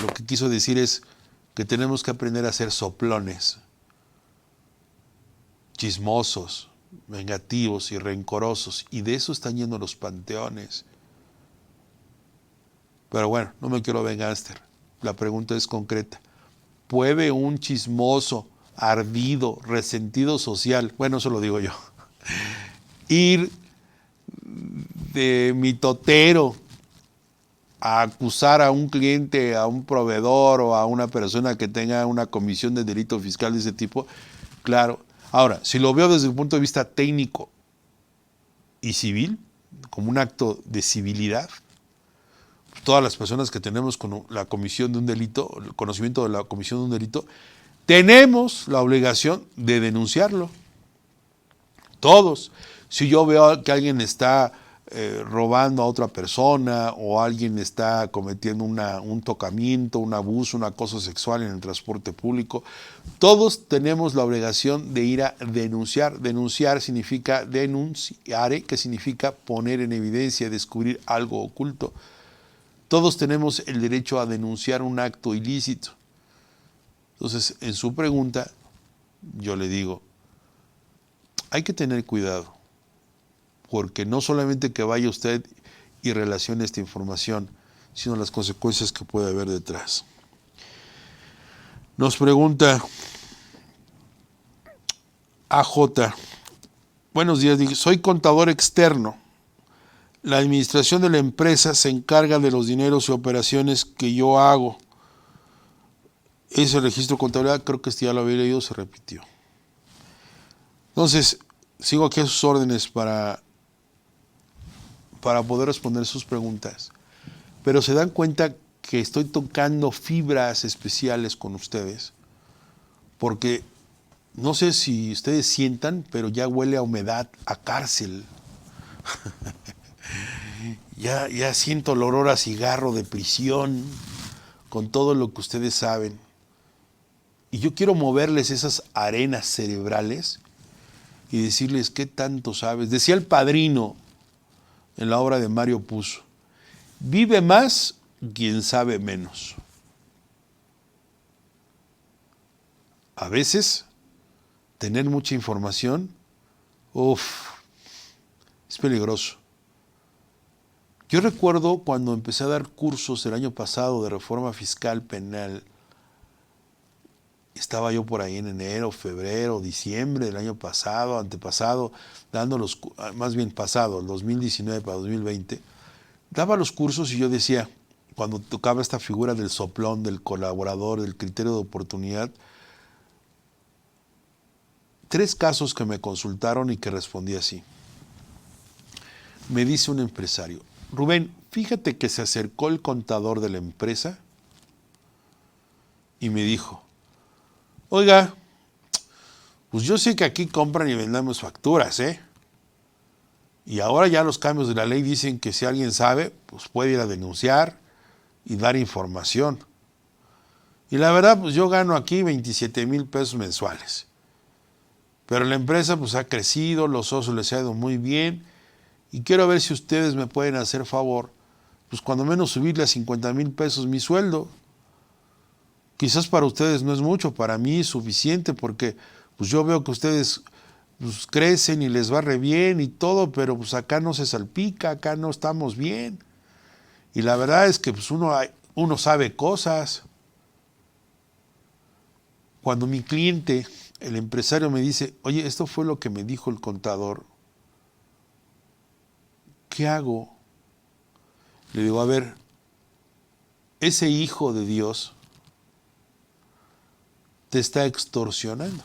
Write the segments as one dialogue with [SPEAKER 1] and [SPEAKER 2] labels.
[SPEAKER 1] lo que quiso decir es que tenemos que aprender a ser soplones, chismosos, vengativos y rencorosos, y de eso están yendo los panteones. Pero bueno, no me quiero vengaster. La pregunta es concreta. ¿Puede un chismoso, ardido, resentido social, bueno, eso lo digo yo, ir de mitotero a acusar a un cliente, a un proveedor o a una persona que tenga una comisión de delito fiscal de ese tipo? Claro. Ahora, si lo veo desde el punto de vista técnico y civil, como un acto de civilidad, todas las personas que tenemos con la comisión de un delito, el conocimiento de la comisión de un delito, tenemos la obligación de denunciarlo. Todos. Si yo veo que alguien está robando a otra persona o alguien está cometiendo un tocamiento, un abuso, un acoso sexual en el transporte público, todos tenemos la obligación de ir a denunciar. Denunciar significa denunciare, que significa poner en evidencia, descubrir algo oculto. Todos tenemos el derecho a denunciar un acto ilícito. Entonces, en su pregunta, yo le digo, hay que tener cuidado, porque no solamente que vaya usted y relacione esta información, sino las consecuencias que puede haber detrás. Nos pregunta AJ, buenos días, soy contador externo. La administración de la empresa se encarga de los dineros y operaciones que yo hago. Ese registro de contabilidad, creo que este ya lo había leído, se repitió. Entonces, sigo aquí a sus órdenes para poder responder sus preguntas. Pero se dan cuenta que estoy tocando fibras especiales con ustedes, porque no sé si ustedes sientan, pero ya huele a humedad, a cárcel. Ya siento el olor a cigarro de prisión, con todo lo que ustedes saben. Y yo quiero moverles esas arenas cerebrales y decirles qué tanto sabes. Decía el Padrino en la obra de Mario Puzo, vive más quien sabe menos. A veces, tener mucha información, es peligroso. Yo recuerdo cuando empecé a dar cursos el año pasado de reforma fiscal penal, estaba yo por ahí en enero, febrero, diciembre del año pasado, antepasado, más bien pasado, el 2019 para 2020, daba los cursos y yo decía, cuando tocaba esta figura del soplón, del colaborador, del criterio de oportunidad, 3 casos que me consultaron y que respondí así. Me dice un empresario, Rubén, fíjate que se acercó el contador de la empresa y me dijo, oiga, pues yo sé que aquí compran y vendemos facturas, ¿eh? Y ahora ya los cambios de la ley dicen que si alguien sabe, pues puede ir a denunciar y dar información. Y la verdad, pues yo gano aquí 27,000 pesos mensuales. Pero la empresa pues ha crecido, los socios les ha ido muy bien y quiero ver si ustedes me pueden hacer favor, pues cuando menos subirle a 50,000 pesos mi sueldo. Quizás para ustedes no es mucho, para mí es suficiente porque pues yo veo que ustedes pues, crecen y les va re bien y todo, pero pues acá no se salpica, acá no estamos bien. Y la verdad es que pues uno sabe cosas. Cuando mi cliente, el empresario, me dice, oye, esto fue lo que me dijo el contador, ¿qué hago? Le digo, a ver, ese hijo de Dios te está extorsionando,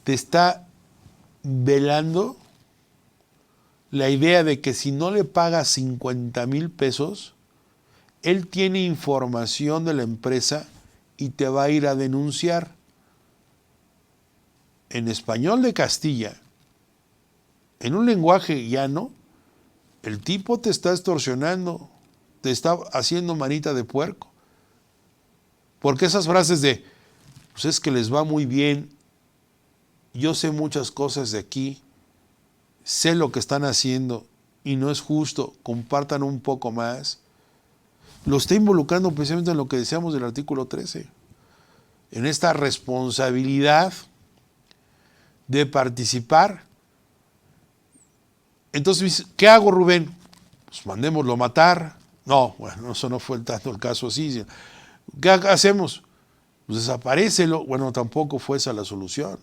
[SPEAKER 1] te está velando la idea de que si no le pagas 50,000 pesos, él tiene información de la empresa y te va a ir a denunciar. En español de Castilla, en un lenguaje llano, el tipo te está extorsionando, te está haciendo manita de puerco. Porque esas frases de, pues es que les va muy bien, yo sé muchas cosas de aquí, sé lo que están haciendo y no es justo, compartan un poco más. lo está involucrando precisamente en lo que decíamos del artículo 13, en esta responsabilidad de participar. Entonces, ¿qué hago, Rubén? Pues mandémoslo matar. No, bueno, eso no fue tanto el caso así. ¿Qué hacemos? Pues desaparécelo. Bueno, tampoco fue esa la solución.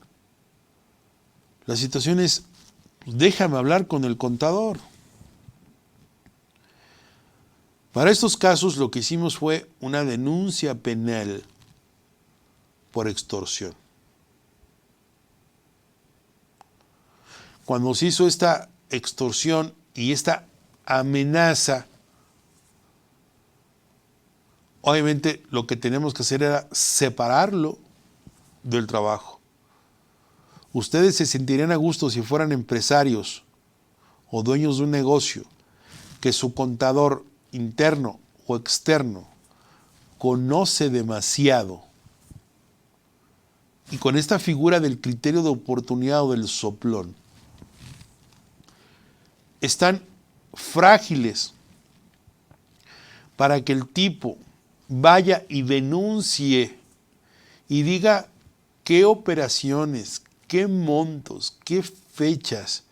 [SPEAKER 1] La situación es, pues déjame hablar con el contador. Para estos casos lo que hicimos fue una denuncia penal por extorsión. Cuando se hizo esta extorsión y esta amenaza, obviamente lo que tenemos que hacer era separarlo del trabajo. Ustedes se sentirían a gusto si fueran empresarios o dueños de un negocio, que su contador interno o externo conoce demasiado y con esta figura del criterio de oportunidad o del soplón están frágiles para que el tipo vaya y denuncie y diga qué operaciones, qué montos, qué fechas,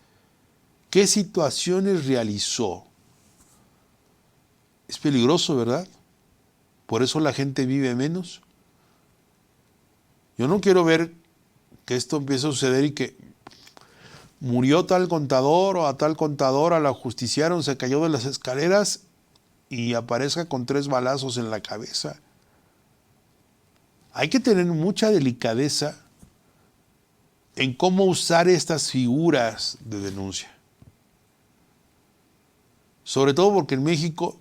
[SPEAKER 1] qué situaciones realizó. Es peligroso, ¿verdad? Por eso la gente vive menos. Yo no quiero ver que esto empiece a suceder y que murió tal contador o a tal contadora la ajusticiaron, se cayó de las escaleras y aparezca con 3 balazos en la cabeza. Hay que tener mucha delicadeza en cómo usar estas figuras de denuncia. Sobre todo porque en México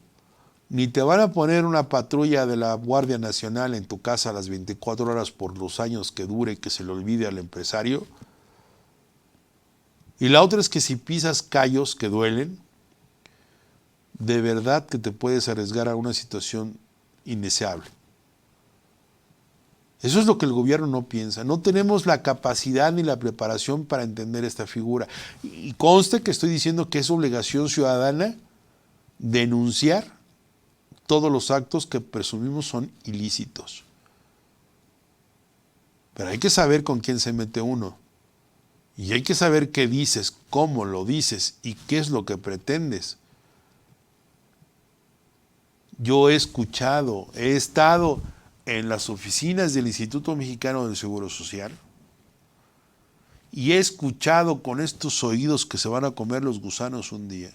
[SPEAKER 1] ni te van a poner una patrulla de la Guardia Nacional en tu casa a las 24 horas por los años que dure y que se le olvide al empresario. Y la otra es que si pisas callos que duelen, de verdad que te puedes arriesgar a una situación indeseable. Eso es lo que el gobierno no piensa. No tenemos la capacidad ni la preparación para entender esta figura. Y conste que estoy diciendo que es obligación ciudadana denunciar todos los actos que presumimos son ilícitos. Pero hay que saber con quién se mete uno. Y hay que saber qué dices, cómo lo dices y qué es lo que pretendes. Yo he escuchado, he estado en las oficinas del Instituto Mexicano del Seguro Social y he escuchado con estos oídos que se van a comer los gusanos un día.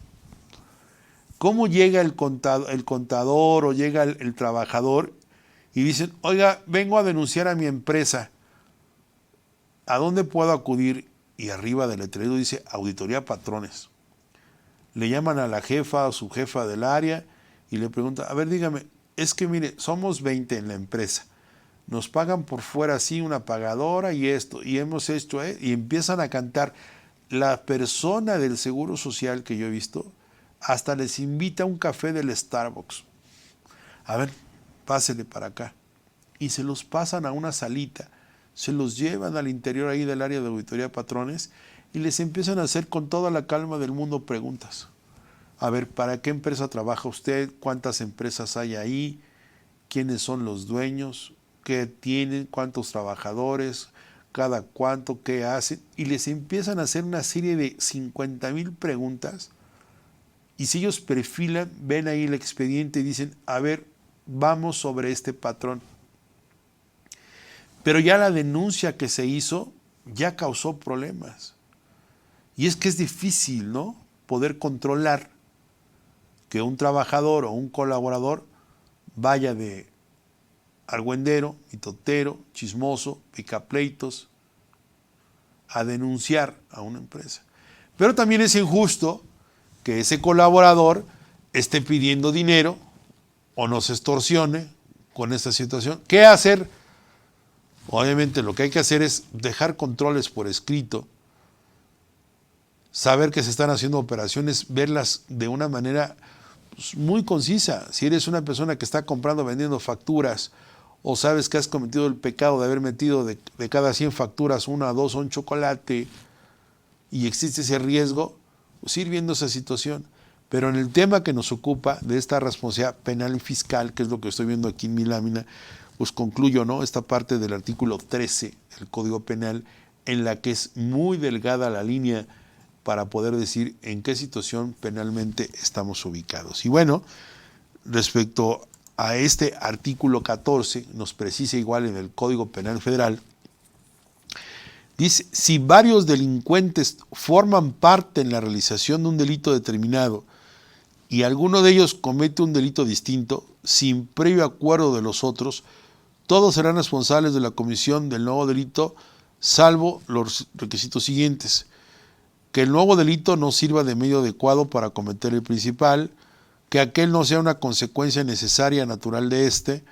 [SPEAKER 1] ¿Cómo llega el contador o llega el trabajador y dicen, oiga, vengo a denunciar a mi empresa, ¿a dónde puedo acudir? Y arriba del letrero dice Auditoría Patrones. Le llaman a la jefa o su jefa del área y le preguntan, a ver, dígame, es que mire, somos 20 en la empresa, nos pagan por fuera así una pagadora y esto, y hemos hecho, y empiezan a cantar. La persona del Seguro Social que yo he visto, hasta les invita a un café del Starbucks. A ver, pásele para acá. Y se los pasan a una salita, se los llevan al interior ahí del área de auditoría patrones y les empiezan a hacer con toda la calma del mundo preguntas. A ver, ¿para qué empresa trabaja usted? ¿Cuántas empresas hay ahí? ¿Quiénes son los dueños? ¿Qué tienen? ¿Cuántos trabajadores? ¿Cada cuánto? ¿Qué hacen? Y les empiezan a hacer una serie de 50,000 preguntas. Y si ellos perfilan, ven ahí el expediente y dicen, a ver, vamos sobre este patrón. Pero ya la denuncia que se hizo ya causó problemas. Y es que es difícil, ¿no?, poder controlar que un trabajador o un colaborador vaya de argüendero, mitotero, chismoso, picapleitos, a denunciar a una empresa. Pero también es injusto que ese colaborador esté pidiendo dinero o nos extorsione con esta situación. ¿Qué hacer? Obviamente lo que hay que hacer es dejar controles por escrito, saber que se están haciendo operaciones, verlas de una manera muy concisa. Si eres una persona que está comprando, vendiendo facturas, o sabes que has cometido el pecado de haber metido de cada 100 facturas, 1 o 2 a un chocolate, y existe ese riesgo, pues ir viendo esa situación. Pero en el tema que nos ocupa de esta responsabilidad penal y fiscal, que es lo que estoy viendo aquí en mi lámina, pues concluyo, ¿no?, esta parte del artículo 13 del Código Penal, en la que es muy delgada la línea para poder decir en qué situación penalmente estamos ubicados. Y bueno, respecto a este artículo 14, nos precisa igual en el Código Penal Federal, dice, si varios delincuentes forman parte en la realización de un delito determinado y alguno de ellos comete un delito distinto, sin previo acuerdo de los otros, todos serán responsables de la comisión del nuevo delito, salvo los requisitos siguientes: que el nuevo delito no sirva de medio adecuado para cometer el principal, que aquel no sea una consecuencia necesaria natural de este,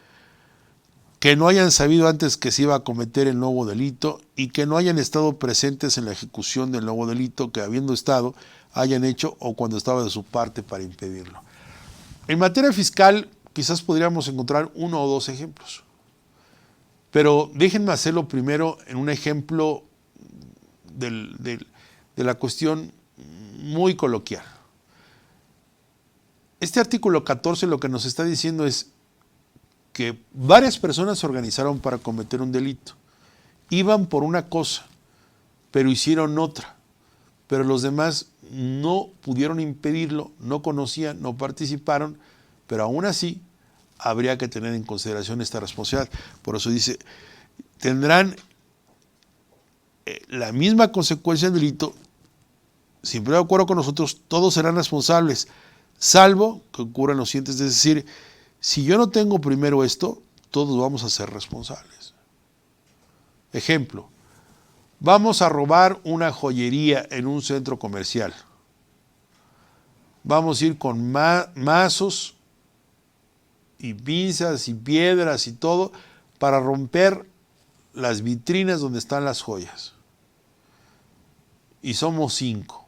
[SPEAKER 1] que no hayan sabido antes que se iba a cometer el nuevo delito y que no hayan estado presentes en la ejecución del nuevo delito, que habiendo estado, hayan hecho o cuando estaba de su parte para impedirlo. En materia fiscal, quizás podríamos encontrar uno o dos ejemplos, pero déjenme hacerlo primero en un ejemplo de la cuestión muy coloquial. Este artículo 14 lo que nos está diciendo es que varias personas se organizaron para cometer un delito. Iban por una cosa, pero hicieron otra. Pero los demás no pudieron impedirlo, no conocían, no participaron, pero aún así habría que tener en consideración esta responsabilidad. Por eso dice, tendrán la misma consecuencia del delito, siempre de acuerdo con nosotros, todos serán responsables, salvo que ocurran los siguientes, es decir, si yo no tengo primero esto, todos vamos a ser responsables. Ejemplo, vamos a robar una joyería en un centro comercial. Vamos a ir con mazos y pinzas y piedras y todo para romper las vitrinas donde están las joyas. Y somos 5.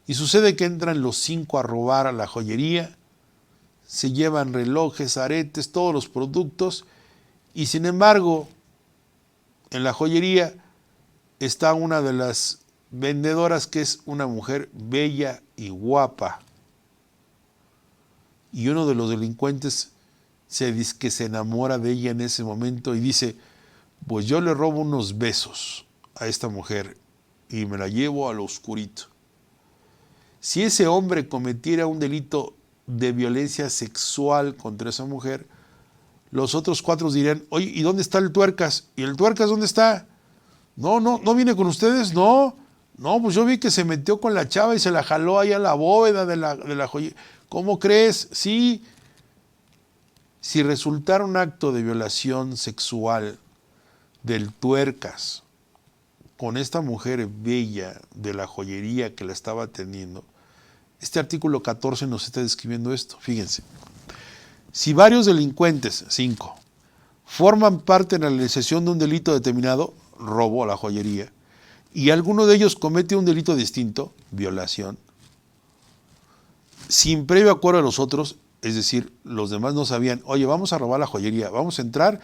[SPEAKER 1] Y sucede que entran los 5 a robar a la joyería, se llevan relojes, aretes, todos los productos, y sin embargo, en la joyería está una de las vendedoras que es una mujer bella y guapa. Y uno de los delincuentes se dice que se enamora de ella en ese momento y dice, pues yo le robo unos besos a esta mujer y me la llevo al oscurito. Si ese hombre cometiera un delito de violencia sexual contra esa mujer, los otros 4 dirían, oye, ¿y dónde está el tuercas? ¿Y el tuercas dónde está? No viene con ustedes, no, pues yo vi que se metió con la chava y se la jaló ahí a la bóveda de la joya. ¿Cómo crees? Sí. Si resultara un acto de violación sexual del tuercas con esta mujer bella de la joyería que la estaba atendiendo, este artículo 14 nos está describiendo esto. Fíjense, si varios delincuentes, 5, forman parte en la realización de un delito determinado, robo a la joyería, y alguno de ellos comete un delito distinto, violación, sin previo acuerdo de los otros, es decir, los demás no sabían, oye, vamos a robar la joyería, vamos a entrar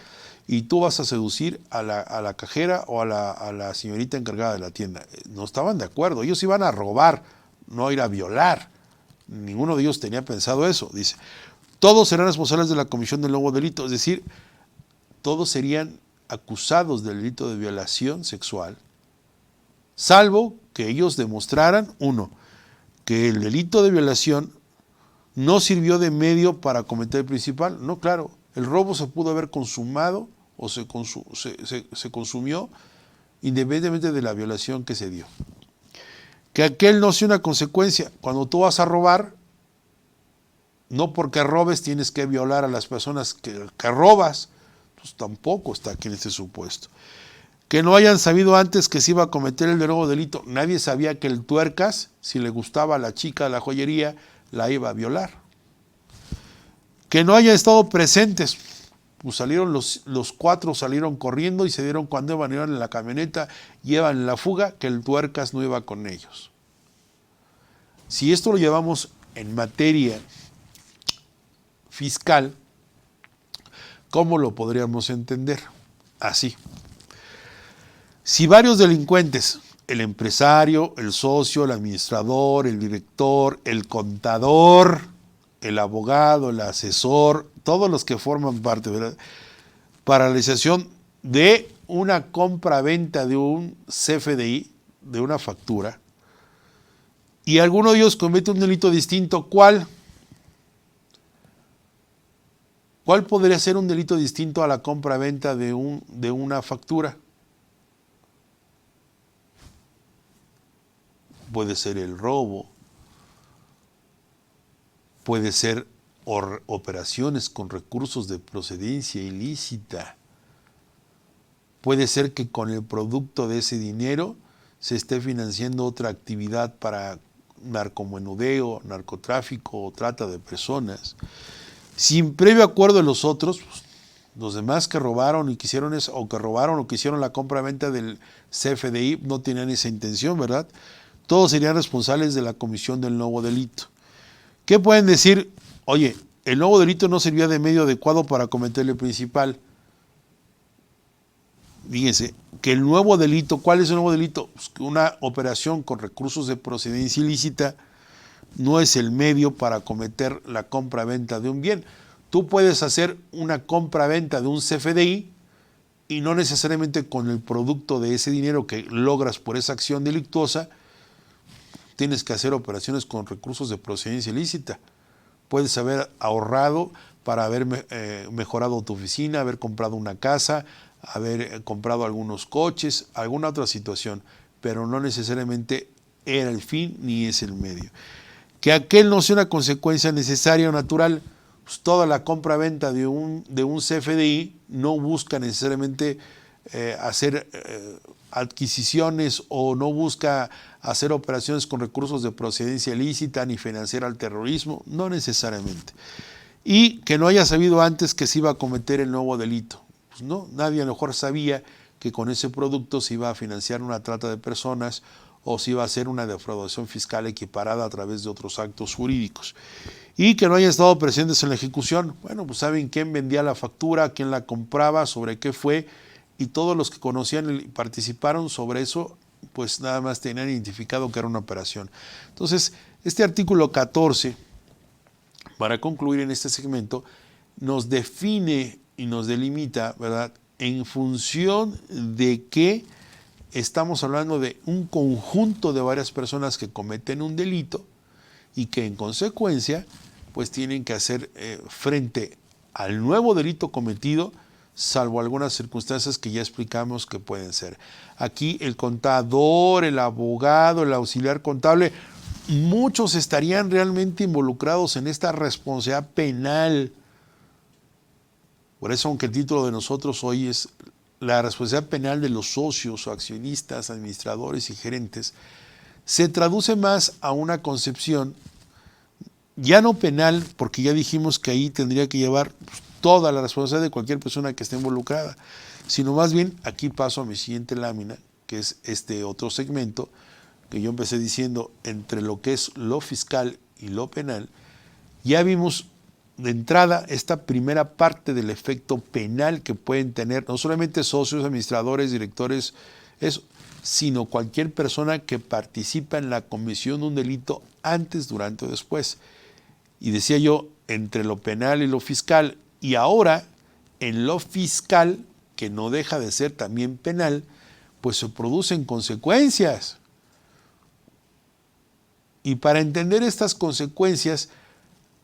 [SPEAKER 1] y tú vas a seducir a la cajera o a la señorita encargada de la tienda. No estaban de acuerdo, ellos iban a robar, no ir a violar. Ninguno de ellos tenía pensado eso. Dice, todos serán responsables de la comisión del nuevo delito, es decir, todos serían acusados del delito de violación sexual, salvo que ellos demostraran, 1, que el delito de violación no sirvió de medio para cometer el principal. No, claro, el robo se pudo haber consumado o se consumió independientemente de la violación que se dio. Que aquel no sea una consecuencia. Cuando tú vas a robar, no porque robes tienes que violar a las personas que robas, pues tampoco está aquí en este supuesto. Que no hayan sabido antes que se iba a cometer el nuevo delito. Nadie sabía que el tuercas, si le gustaba a la chica de la joyería, la iba a violar. Que no hayan estado presentes. Pues salieron los 4 salieron corriendo y se dieron cuando iban en la camioneta, llevan la fuga, que el tuercas no iba con ellos. Si esto lo llevamos en materia fiscal, ¿cómo lo podríamos entender? Así. Si varios delincuentes, el empresario, el socio, el administrador, el director, el contador, el abogado, el asesor, todos los que forman parte, ¿verdad?, para la realización de una compra-venta de un CFDI, de una factura, y alguno de ellos comete un delito distinto. ¿Cuál? ¿Cuál podría ser un delito distinto a la compra-venta de una factura? Puede ser el robo, puede ser operaciones con recursos de procedencia ilícita, puede ser que con el producto de ese dinero se esté financiando otra actividad para narcomenudeo, narcotráfico o trata de personas. Sin previo acuerdo de los otros, los demás que robaron y quisieron eso, o que robaron o que hicieron la compra-venta del CFDI, no tenían esa intención, ¿verdad? Todos serían responsables de la comisión del nuevo delito. ¿Qué pueden decir? Oye, el nuevo delito no servía de medio adecuado para cometer el principal. Fíjense, que el nuevo delito, ¿cuál es el nuevo delito? Pues que una operación con recursos de procedencia ilícita no es el medio para cometer la compra-venta de un bien. Tú puedes hacer una compra-venta de un CFDI y no necesariamente con el producto de ese dinero que logras por esa acción delictuosa, tienes que hacer operaciones con recursos de procedencia ilícita. Puedes haber ahorrado para haber mejorado tu oficina, haber comprado una casa, haber comprado algunos coches, alguna otra situación, pero no necesariamente era el fin ni es el medio. Que aquel no sea una consecuencia necesaria o natural, pues toda la compra-venta de un CFDI no busca necesariamente hacer adquisiciones o no busca hacer operaciones con recursos de procedencia ilícita ni financiar al terrorismo, no necesariamente. Y que no haya sabido antes que se iba a cometer el nuevo delito. Pues no, nadie a lo mejor sabía que con ese producto se iba a financiar una trata de personas o se iba a hacer una defraudación fiscal equiparada a través de otros actos jurídicos. Y que no hayan estado presentes en la ejecución. Bueno, pues saben quién vendía la factura, quién la compraba, sobre qué fue, y todos los que conocían y participaron sobre eso, pues nada más tenían identificado que era una operación. Entonces, este artículo 14, para concluir en este segmento, nos define y nos delimita, ¿verdad?, en función de que estamos hablando de un conjunto de varias personas que cometen un delito y que en consecuencia pues tienen que hacer frente al nuevo delito cometido, salvo algunas circunstancias que ya explicamos que pueden ser. Aquí el contador, el abogado, el auxiliar contable, muchos estarían realmente involucrados en esta responsabilidad penal. Por eso, aunque el título de nosotros hoy es la responsabilidad penal de los socios o accionistas, administradores y gerentes, se traduce más a una concepción ya no penal, porque ya dijimos que ahí tendría que llevar toda la responsabilidad de cualquier persona que esté involucrada, sino más bien, aquí paso a mi siguiente lámina, que es este otro segmento, que yo empecé diciendo entre lo que es lo fiscal y lo penal. Ya vimos de entrada esta primera parte del efecto penal que pueden tener no solamente socios, administradores, directores, eso, sino cualquier persona que participa en la comisión de un delito antes, durante o después. Y decía yo, entre lo penal y lo fiscal, y ahora en lo fiscal, que no deja de ser también penal, pues se producen consecuencias. Y para entender estas consecuencias,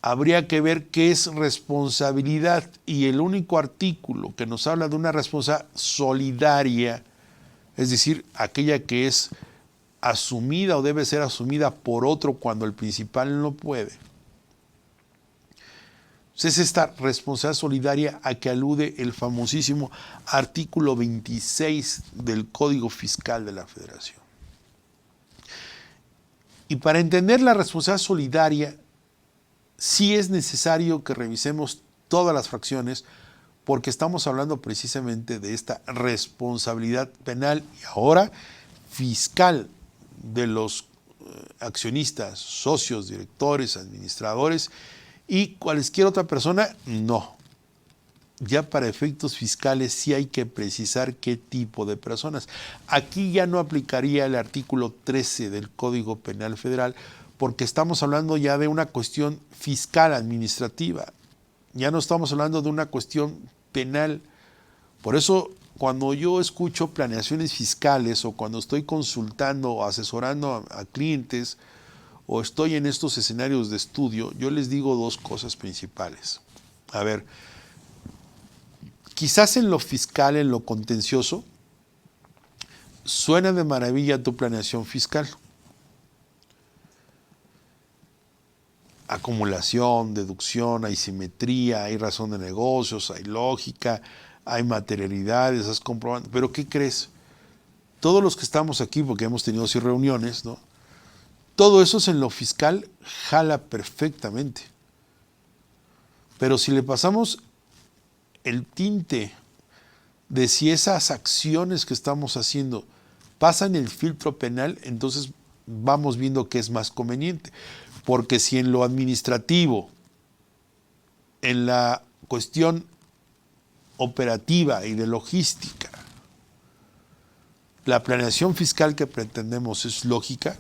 [SPEAKER 1] habría que ver qué es responsabilidad, y el único artículo que nos habla de una responsabilidad solidaria, es decir, aquella que es asumida o debe ser asumida por otro cuando el principal no puede. Es esta responsabilidad solidaria a que alude el famosísimo artículo 26 del Código Fiscal de la Federación. Y para entender la responsabilidad solidaria, sí es necesario que revisemos todas las fracciones, porque estamos hablando precisamente de esta responsabilidad penal y ahora fiscal de los accionistas, socios, directores, administradores y cualquier otra persona, no. ya para efectos fiscales sí hay que precisar qué tipo de personas. Aquí ya no aplicaría el artículo 13 del Código Penal Federal, porque estamos hablando ya de una cuestión fiscal administrativa. Ya no estamos hablando de una cuestión penal. Por eso, cuando yo escucho planeaciones fiscales o cuando estoy consultando o asesorando a clientes o estoy en estos escenarios de estudio, yo les digo dos cosas principales. A ver, quizás en lo fiscal, en lo contencioso, suena de maravilla tu planeación fiscal. Acumulación, deducción, hay simetría, hay razón de negocios, hay lógica, hay materialidades, has comprobado. Pero ¿qué crees? Todos los que estamos aquí, porque hemos tenido así reuniones, ¿no? Todo eso en lo fiscal jala perfectamente. Pero si le pasamos el tinte de si esas acciones que estamos haciendo pasan el filtro penal, entonces vamos viendo que es más conveniente. Porque si en lo administrativo, en la cuestión operativa y de logística, la planeación fiscal que pretendemos es lógica,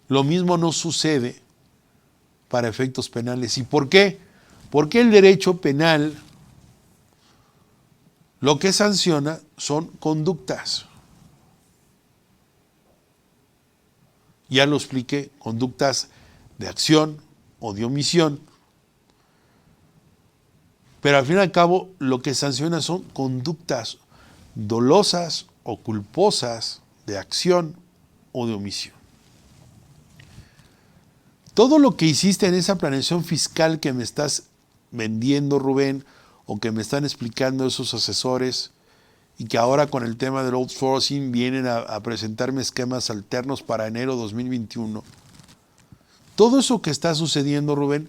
[SPEAKER 1] lo mismo no sucede para efectos penales. ¿Y por qué? Porque el derecho penal lo que sanciona son conductas. Ya lo expliqué, conductas de acción o de omisión. Pero al fin y al cabo lo que sanciona son conductas dolosas o culposas de acción o de omisión. Todo lo que hiciste en esa planeación fiscal que me estás vendiendo, Rubén, o que me están explicando esos asesores, y que ahora con el tema del outsourcing vienen a presentarme esquemas alternos para enero 2021. Todo eso que está sucediendo, Rubén,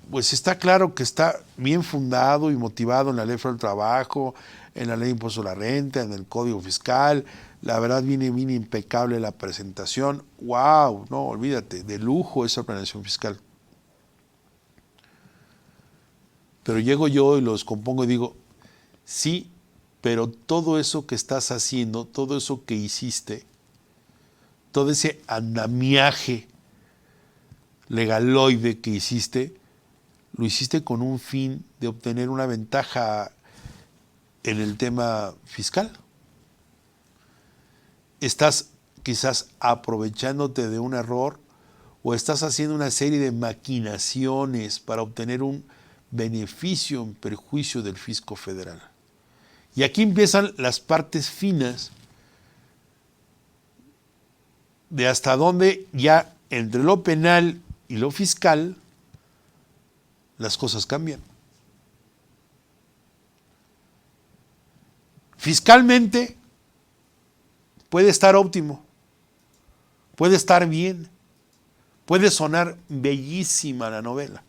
[SPEAKER 1] pues está claro que está bien fundado y motivado en la Ley Federal del Trabajo, en la Ley de Impuesto a la Renta, en el Código Fiscal. La verdad viene impecable la presentación. ¡Wow! No, olvídate, de lujo esa planeación fiscal. Pero llego yo y lo descompongo y digo, sí, pero todo eso que estás haciendo, todo eso que hiciste, todo ese andamiaje legaloide que hiciste, lo hiciste con un fin de obtener una ventaja en el tema fiscal. Estás quizás aprovechándote de un error o estás haciendo una serie de maquinaciones para obtener un beneficio en perjuicio del fisco federal. Y aquí empiezan las partes finas de hasta dónde ya entre lo penal y lo fiscal las cosas cambian. Fiscalmente puede estar óptimo, puede estar bien, puede sonar bellísima la novela.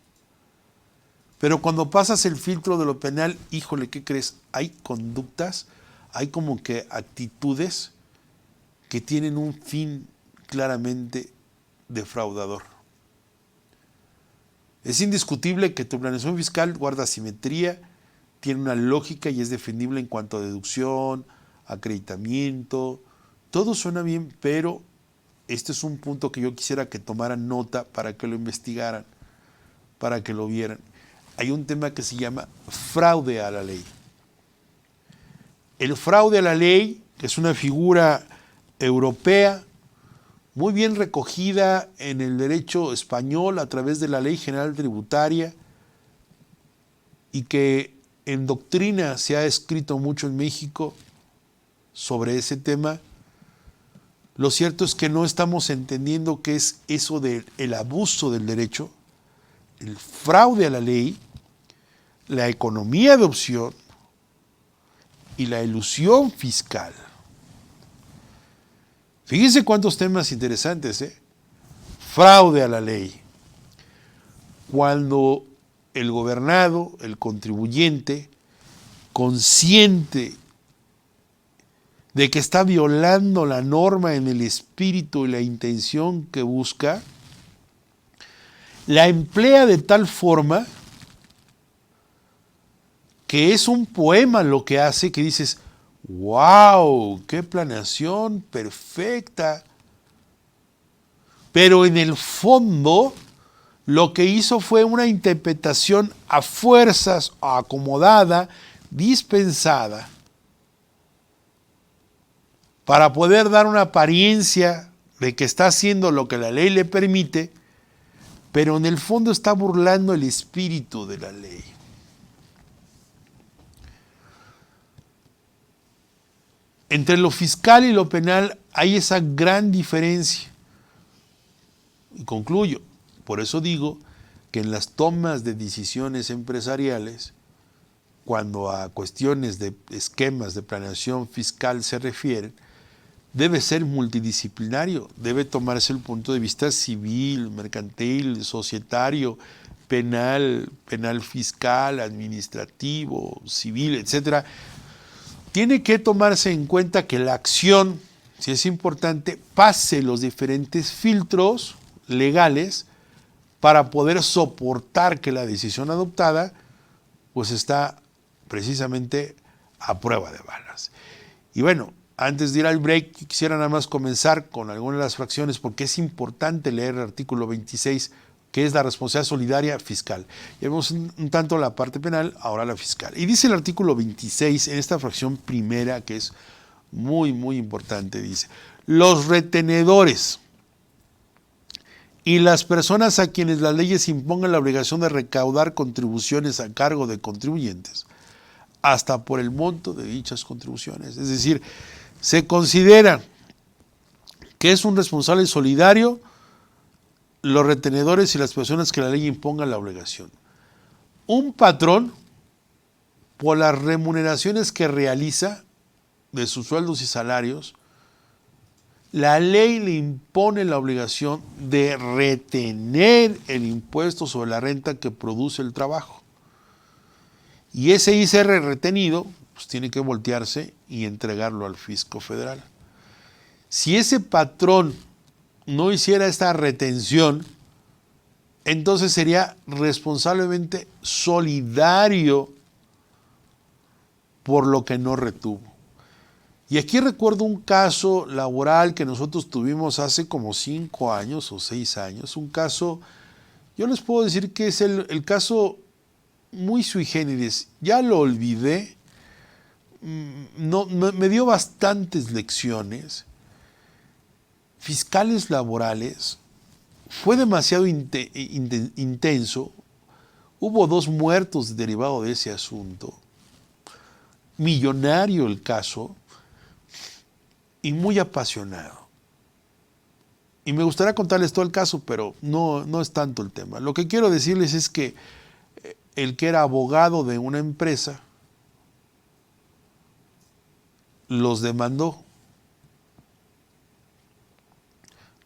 [SPEAKER 1] Pero cuando pasas el filtro de lo penal, híjole, ¿qué crees? Hay conductas, hay como que actitudes que tienen un fin claramente defraudador. Es indiscutible que tu planeación fiscal guarda simetría, tiene una lógica y es defendible en cuanto a deducción, acreditamiento, todo suena bien, pero este es un punto que yo quisiera que tomaran nota para que lo investigaran, para que lo vieran. Hay un tema que se llama fraude a la ley. El fraude a la ley, que es una figura europea, muy bien recogida en el derecho español a través de la Ley General Tributaria y que en doctrina se ha escrito mucho en México sobre ese tema. Lo cierto es que no estamos entendiendo qué es eso del abuso del derecho, el fraude a la ley, la economía de opción y la elusión fiscal. Fíjense cuántos temas interesantes, ¿eh? Fraude a la ley. Cuando el gobernado, el contribuyente, consciente de que está violando la norma en el espíritu y la intención que busca, la emplea de tal forma que es un poema lo que hace, que dices, wow, qué planeación perfecta. Pero en el fondo, lo que hizo fue una interpretación a fuerzas, acomodada, dispensada, para poder dar una apariencia de que está haciendo lo que la ley le permite, pero en el fondo está burlando el espíritu de la ley. Entre lo fiscal y lo penal hay esa gran diferencia. Y concluyo, por eso digo que en las tomas de decisiones empresariales, cuando a cuestiones de esquemas de planeación fiscal se refieren, debe ser multidisciplinario, debe tomarse el punto de vista civil, mercantil, societario, penal, penal fiscal, administrativo, civil, etcétera. Tiene que tomarse en cuenta que la acción, si es importante, pase los diferentes filtros legales para poder soportar que la decisión adoptada pues está precisamente a prueba de balas. Y bueno, antes de ir al break, quisiera nada más comenzar con algunas de las fracciones porque es importante leer el artículo 26, que es la responsabilidad solidaria fiscal. Ya vemos un tanto la parte penal, ahora la fiscal. Y dice el artículo 26, en esta fracción primera, que es muy, muy importante, dice, los retenedores y las personas a quienes las leyes impongan la obligación de recaudar contribuciones a cargo de contribuyentes, hasta por el monto de dichas contribuciones. Es decir, se considera que es un responsable solidario los retenedores y las personas que la ley imponga la obligación. Un patrón, por las remuneraciones que realiza de sus sueldos y salarios, la ley le impone la obligación de retener el impuesto sobre la renta que produce el trabajo. Y ese ISR retenido pues tiene que voltearse y entregarlo al fisco federal. Si ese patrón no hiciera esta retención, entonces sería responsablemente solidario por lo que no retuvo. Y aquí recuerdo un caso laboral que nosotros tuvimos hace como 5 años o 6 años, un caso, yo les puedo decir que es el caso muy sui generis, ya lo olvidé, no, me dio bastantes lecciones. Fiscales laborales, fue demasiado intenso, hubo 2 muertos derivado de ese asunto, millonario el caso y muy apasionado. Y me gustaría contarles todo el caso, pero no es tanto el tema. Lo que quiero decirles es que el que era abogado de una empresa los demandó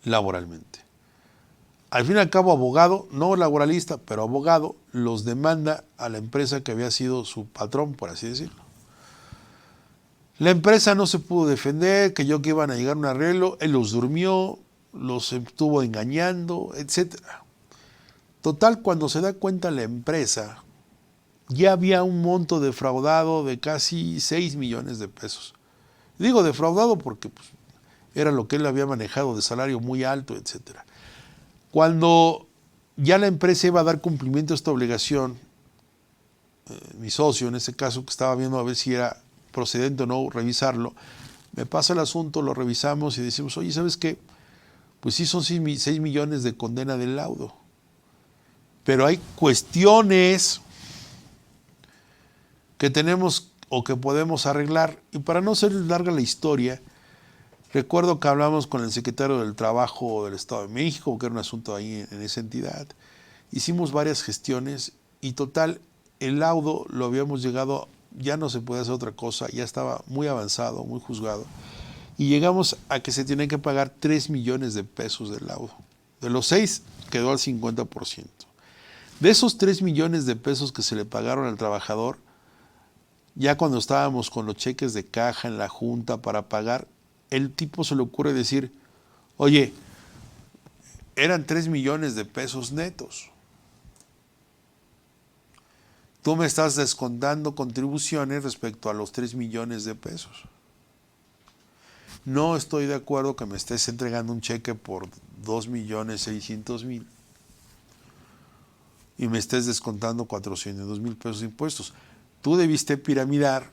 [SPEAKER 1] laboralmente. Al fin y al cabo, abogado, no laboralista, pero abogado, los demanda a la empresa que había sido su patrón, por así decirlo. La empresa no se pudo defender, creyó que iban a llegar a un arreglo, él los durmió, los estuvo engañando, etc. Total, cuando se da cuenta la empresa, ya había un monto defraudado de casi 6 millones de pesos. Digo defraudado porque pues, era lo que él había manejado de salario muy alto, etc. Cuando ya la empresa iba a dar cumplimiento a esta obligación, mi socio en ese caso, que estaba viendo a ver si era procedente o no revisarlo, me pasa el asunto, lo revisamos y decimos, oye, ¿sabes qué? Pues sí son 6 millones de condena del laudo, pero hay cuestiones que tenemos o que podemos arreglar. Y para no ser larga la historia, recuerdo que hablamos con el secretario del Trabajo del Estado de México, que era un asunto ahí en esa entidad. Hicimos varias gestiones y total, el laudo lo habíamos llegado, ya no se puede hacer otra cosa, ya estaba muy avanzado, muy juzgado. Y llegamos a que se tienen que pagar 3 millones de pesos del laudo. De los 6 quedó al 50%. De esos 3 millones de pesos que se le pagaron al trabajador, ya cuando estábamos con los cheques de caja en la junta para pagar, el tipo se le ocurre decir, oye, eran 3 millones de pesos netos. Tú me estás descontando contribuciones respecto a los 3 millones de pesos. No estoy de acuerdo que me estés entregando un cheque por 2.600.000 y me estés descontando 400,000 pesos de impuestos. Tú debiste piramidar